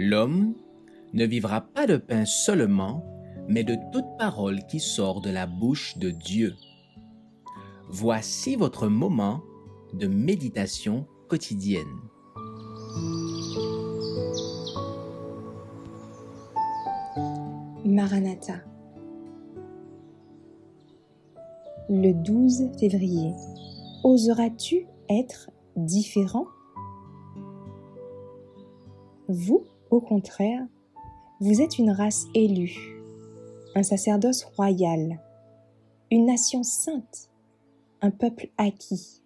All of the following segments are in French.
L'homme ne vivra pas de pain seulement, mais de toute parole qui sort de la bouche de Dieu. Voici votre moment de méditation quotidienne. Maranatha. Le 12 février. Oseras-tu être différent? Vous, au contraire, vous êtes une race élue, un sacerdoce royal, une nation sainte, un peuple acquis,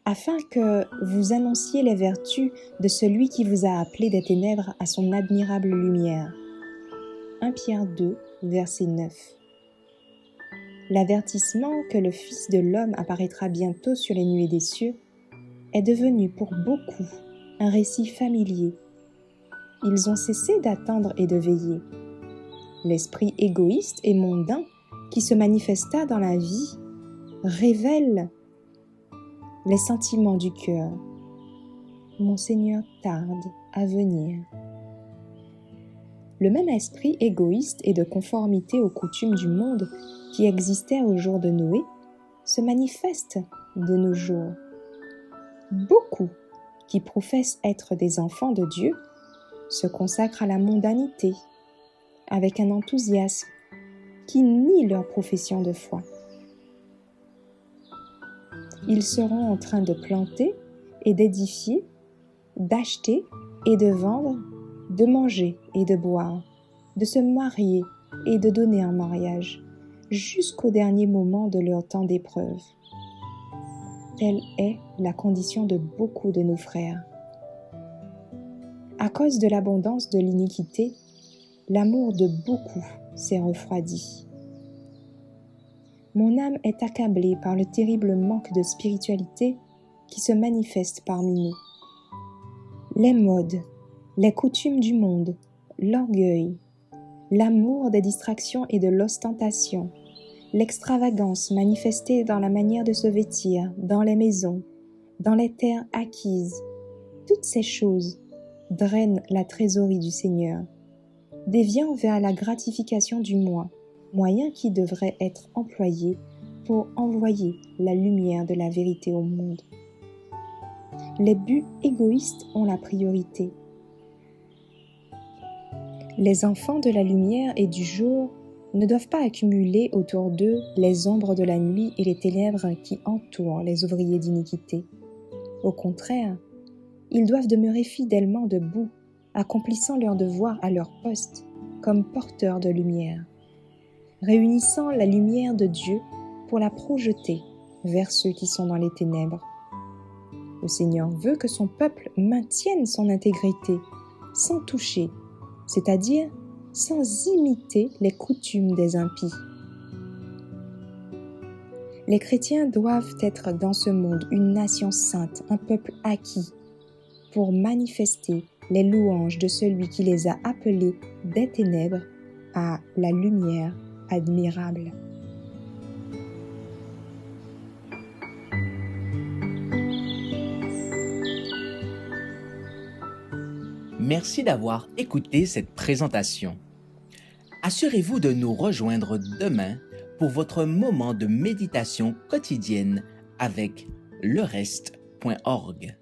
afin que vous annonciez les vertus de celui qui vous a appelé des ténèbres à son admirable lumière. 1 Pierre 2, verset 9. L'avertissement que le Fils de l'homme apparaîtra bientôt sur les nuées des cieux est devenu pour beaucoup un récit familier. Ils ont cessé d'attendre et de veiller. L'esprit égoïste et mondain qui se manifesta dans la vie révèle les sentiments du cœur. Mon Seigneur tarde à venir. Le même esprit égoïste et de conformité aux coutumes du monde qui existait au jour de Noé se manifeste de nos jours. Beaucoup qui professent être des enfants de Dieu se consacrent à la mondanité avec un enthousiasme qui nie leur profession de foi. Ils seront en train de planter et d'édifier, d'acheter et de vendre, de manger et de boire, de se marier et de donner en mariage, jusqu'au dernier moment de leur temps d'épreuve. Telle est la condition de beaucoup de nos frères. À cause de l'abondance de l'iniquité, l'amour de beaucoup s'est refroidi. Mon âme est accablée par le terrible manque de spiritualité qui se manifeste parmi nous. Les modes, les coutumes du monde, l'orgueil, l'amour des distractions et de l'ostentation, l'extravagance manifestée dans la manière de se vêtir, dans les maisons, dans les terres acquises, toutes ces choses drainent la trésorerie du Seigneur, déviant vers la gratification du moi, moyen qui devrait être employé pour envoyer la lumière de la vérité au monde. Les buts égoïstes ont la priorité. Les enfants de la lumière et du jour ne doivent pas accumuler autour d'eux les ombres de la nuit et les ténèbres qui entourent les ouvriers d'iniquité. Au contraire, ils doivent demeurer fidèlement debout, accomplissant leur devoir à leur poste comme porteurs de lumière, réunissant la lumière de Dieu pour la projeter vers ceux qui sont dans les ténèbres. Le Seigneur veut que son peuple maintienne son intégrité, sans toucher, c'est-à-dire sans imiter les coutumes des impies. Les chrétiens doivent être dans ce monde une nation sainte, un peuple acquis, pour manifester les louanges de celui qui les a appelés des ténèbres à la lumière admirable. Merci d'avoir écouté cette présentation. Assurez-vous de nous rejoindre demain pour votre moment de méditation quotidienne avec lereste.org.